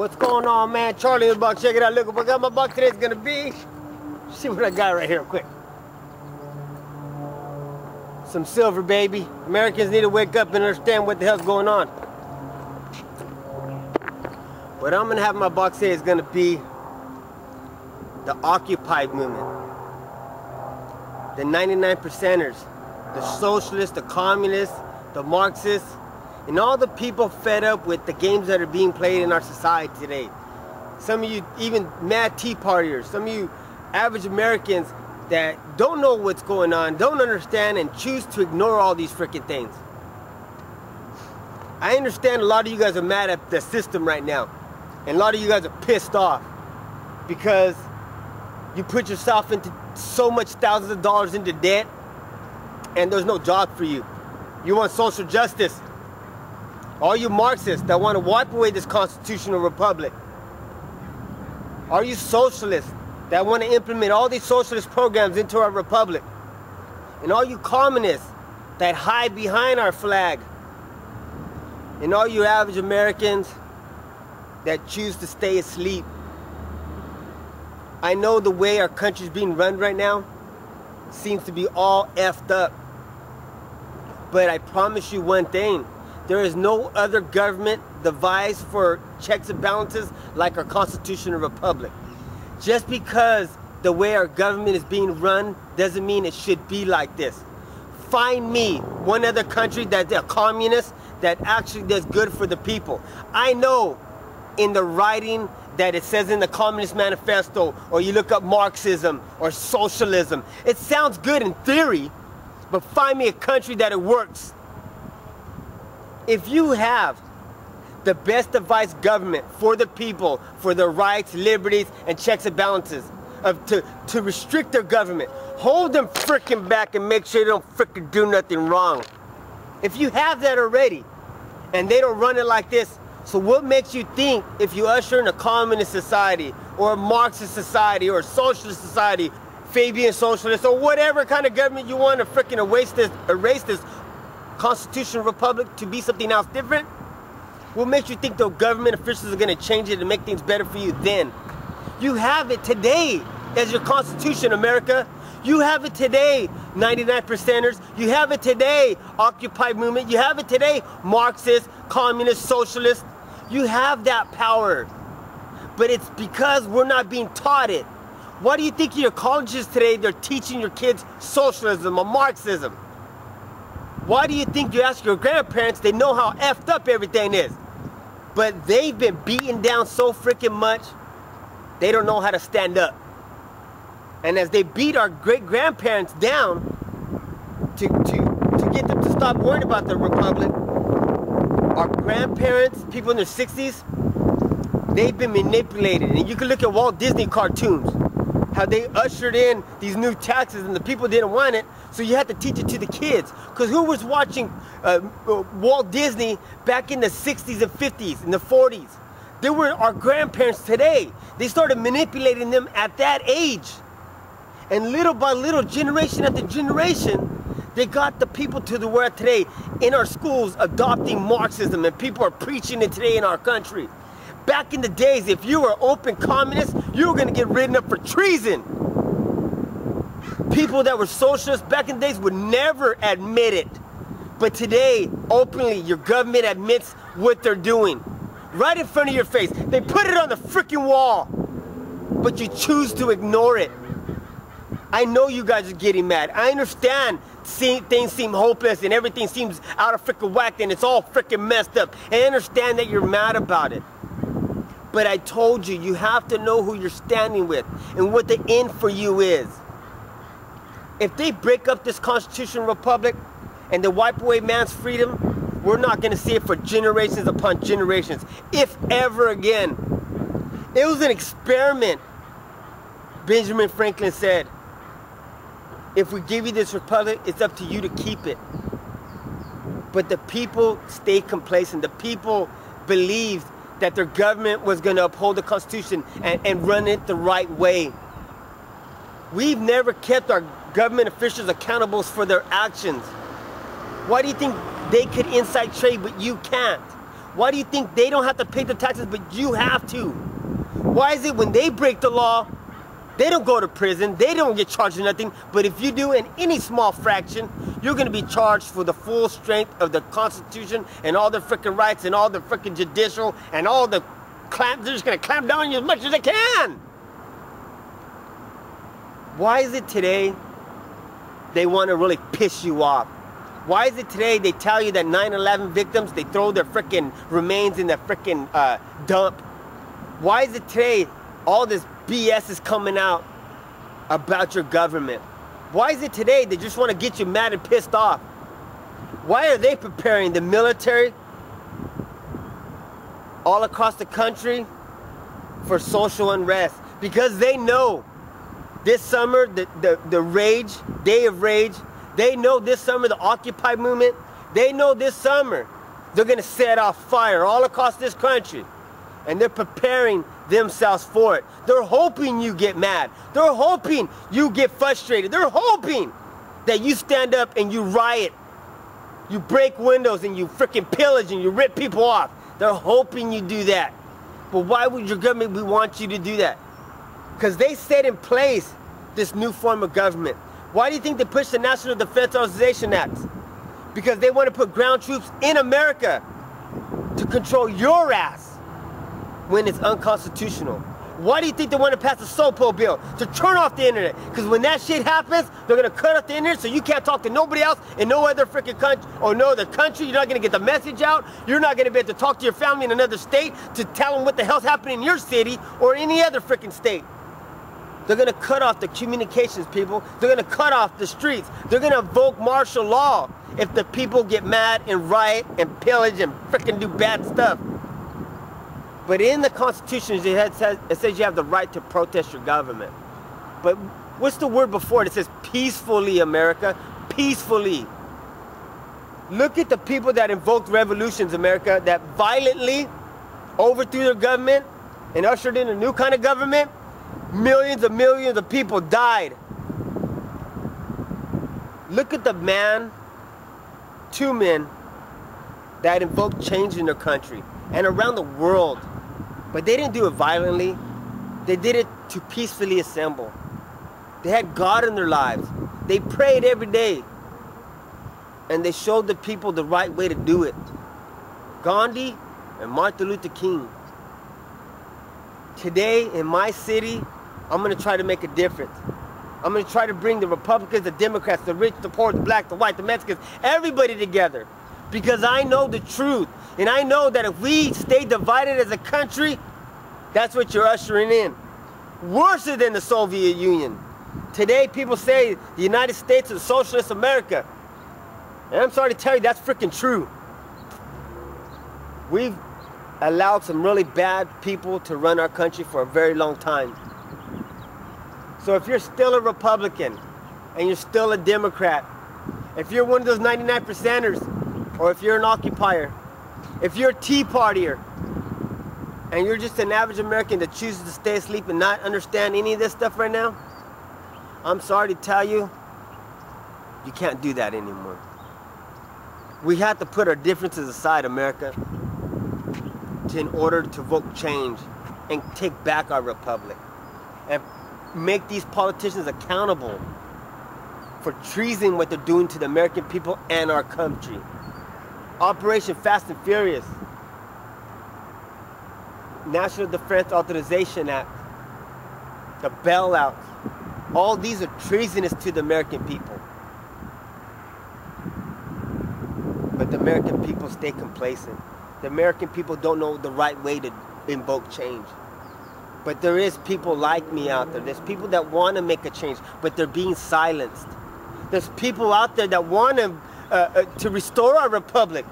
What's going on, man? Charlie in the box. Check it out. Look what I got my box today is gonna be. See what I got right here, quick. Some silver, baby. Americans need to wake up and understand what the hell's going on. What I'm gonna have in my box today is gonna be the Occupy movement, the 99%ers, the socialists, the communists, the Marxists, and all the people fed up with the games that are being played in our society today. Some of you even mad tea partiers, some of you average Americans that don't know what's going on, don't understand, and choose to ignore all these freaking things. I understand a lot of you guys are mad at the system right now, and a lot of you guys are pissed off because you put yourself into so much thousands of dollars into debt and there's no job for you. You want social justice. All you Marxists that want to wipe away this constitutional republic. All you socialists that want to implement all these socialist programs into our republic. And all you communists that hide behind our flag. And all you average Americans that choose to stay asleep. I know the way our country's being run right now seems to be all effed up. But I promise you one thing. There is no other government devised for checks and balances like our constitutional republic. Just because the way our government is being run doesn't mean it should be like this. Find me one other country that's a communist that actually does good for the people. I know in the writing that it says in the Communist Manifesto, or you look up Marxism or socialism, it sounds good in theory, but find me a country that it works. If you have the best devised government for the people, for their rights, liberties, and checks and balances, to restrict their government, hold them frickin' back and make sure they don't frickin' do nothing wrong. If you have that already, and they don't run it like this, so what makes you think if you usher in a communist society, or a Marxist society, or a socialist society, Fabian socialist, or whatever kind of government you want to frickin' erase this constitutional republic to be something else different? What makes you think the government officials are going to change it and make things better for you then? You have it today as your constitution, America. You have it today, 99%ers. You have it today, Occupy movement. You have it today, Marxist, communist, socialist. You have that power. But it's because we're not being taught it. Why do you think in your colleges today they're teaching your kids socialism or Marxism? Why do you think you ask your grandparents, they know how effed up everything is? But they've been beaten down so freaking much, they don't know how to stand up. And as they beat our great-grandparents down to get them to stop worrying about the republic, our grandparents, people in their 60s, they've been manipulated. And you can look at Walt Disney cartoons, how they ushered in these new taxes and the people didn't want it, so you had to teach it to the kids. Because who was watching Walt Disney back in the 60s and 50s and the 40s? They were our grandparents today. They started manipulating them at that age. And little by little, generation after generation, they got the people to the world today in our schools adopting Marxism, and people are preaching it today in our country. Back in the days, if you were open communist, you were going to get written up for treason. People that were socialists back in the days would never admit it. But today, openly, your government admits what they're doing. Right in front of your face. They put it on the freaking wall. But you choose to ignore it. I know you guys are getting mad. I understand things seem hopeless and everything seems out of freaking whack and it's all freaking messed up. I understand that you're mad about it. But I told you, you have to know who you're standing with and what the end for you is. If they break up this constitutional republic and they wipe away man's freedom, we're not going to see it for generations upon generations, if ever again. It was an experiment. Benjamin Franklin said, if we give you this republic, it's up to you to keep it. But the people stayed complacent. The people believed that their government was going to uphold the Constitution and run it the right way. We've never kept our government officials accountable for their actions. Why do you think they could inside trade but you can't? Why do you think they don't have to pay the taxes, but you have to? Why is it when they break the law, they don't go to prison, they don't get charged with nothing, but if you do in any small fraction, you're going to be charged for the full strength of the Constitution and all the freaking rights and all the freaking judicial and all the they're just going to clamp down on you as much as they can. Why is it today they want to really piss you off? Why is it today they tell you that 9/11 victims, they throw their freaking remains in the freaking dump? Why is it today all this BS is coming out about your government? Why is it today they just want to get you mad and pissed off? Why are they preparing the military all across the country for social unrest? Because they know this summer, the rage, day of rage, they know this summer, the Occupy movement, they know this summer they're going to set off fire all across this country. And they're preparing themselves for it. They're hoping you get mad. They're hoping you get frustrated. They're hoping that you stand up and you riot. You break windows and you freaking pillage and you rip people off. They're hoping you do that. But why would your government want you to do that? Because they set in place this new form of government. Why do you think they pushed the National Defense Authorization Act? Because they want to put ground troops in America to control your ass when it's unconstitutional. Why do you think they want to pass the SOPO bill? To turn off the internet. Because when that shit happens, they're going to cut off the internet so you can't talk to nobody else in no other freaking country or no other country. You're not going to get the message out. You're not going to be able to talk to your family in another state to tell them what the hell's happening in your city or any other freaking state. They're going to cut off the communications, people. They're going to cut off the streets. They're going to invoke martial law if the people get mad and riot and pillage and freaking do bad stuff. But in the Constitution, it says you have the right to protest your government. But what's the word before it? It says peacefully, America. Peacefully. Look at the people that invoked revolutions, America, that violently overthrew their government and ushered in a new kind of government. Millions of people died. Look at the two men that invoked change in their country and around the world. But they didn't do it violently. They did it to peacefully assemble. They had God in their lives. They prayed every day. And they showed the people the right way to do it. Gandhi and Martin Luther King. Today in my city, I'm going to try to make a difference. I'm going to try to bring the Republicans, the Democrats, the rich, the poor, the black, the white, the Mexicans, everybody together. Because I know the truth. And I know that if we stay divided as a country, that's what you're ushering in. Worse than the Soviet Union. Today, people say the United States is socialist America. And I'm sorry to tell you, that's freaking true. We've allowed some really bad people to run our country for a very long time. So if you're still a Republican and you're still a Democrat, if you're one of those 99%ers, or if you're an occupier, if you're a Tea Partier, and you're just an average American that chooses to stay asleep and not understand any of this stuff right now, I'm sorry to tell you, you can't do that anymore. We have to put our differences aside, America, in order to vote change and take back our republic and make these politicians accountable for treason, what they're doing to the American people and our country. Operation Fast and Furious, National Defense Authorization Act, the bailouts, all these are treasonous to the American people. But the American people stay complacent. The American people don't know the right way to invoke change. But there is people like me out there. There's people that want to make a change, but they're being silenced. There's people out there that want to restore our republic,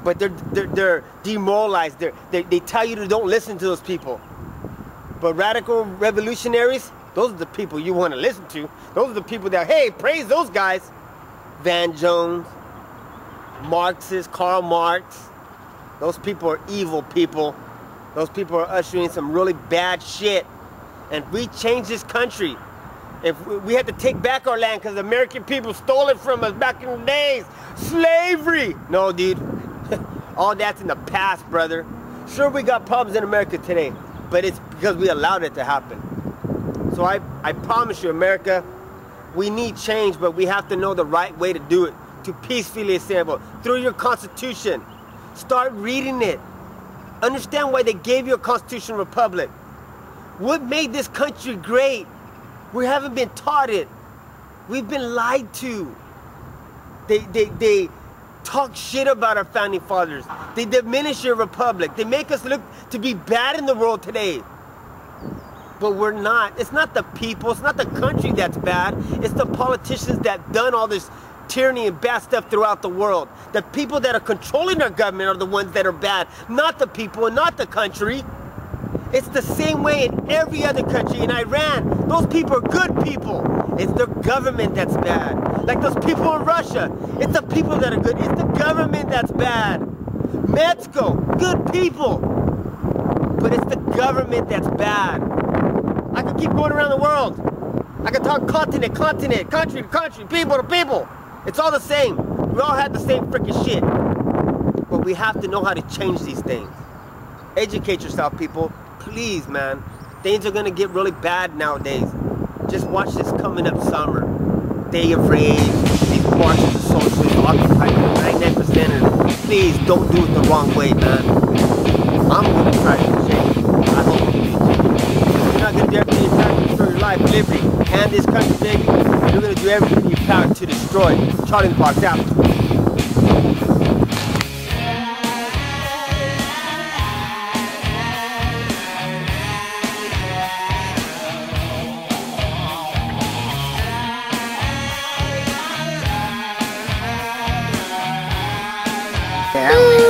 but they're demoralized. They tell you to don't listen to those people. But radical revolutionaries, those are the people you want to listen to. Those are the people that, hey, praise those guys. Van Jones, Marxists, Karl Marx. Those people are evil people. Those people are ushering some really bad shit. And if we change this country, if we have to take back our land because the American people stole it from us back in the days. Slavery. No, dude. All that's in the past, brother. Sure, we got problems in America today, but it's because we allowed it to happen. So I promise you, America, we need change, but we have to know the right way to do it, to peacefully assemble. Through your Constitution, start reading it. Understand why they gave you a constitutional republic. What made this country great? We haven't been taught it. We've been lied to. They talk shit about our founding fathers. They diminish your republic. They make us look to be bad in the world today. But we're not. It's not the people. It's not the country that's bad. It's the politicians that done all this tyranny and bad stuff throughout the world. The people that are controlling our government are the ones that are bad, not the people and not the country. It's the same way in every other country. In Iran, those people are good people. It's the government that's bad. Like those people in Russia, it's the people that are good. It's the government that's bad. Mexico, good people. But it's the government that's bad. I could keep going around the world. I could talk continent, country to country, people to people. It's all the same. We all have the same freaking shit. But we have to know how to change these things. Educate yourself, people. Please, man. Things are gonna get really bad nowadays. Just watch this coming up summer. Day of Rage, these marches of socialists occupy 99%. Please don't do it the wrong way, man. I'm gonna try to change. I hope you do. You're not gonna do everything you can to destroy your life, liberty, and this country, baby. You're gonna do everything in your power to destroy it. Charlie Park's out. Yeah.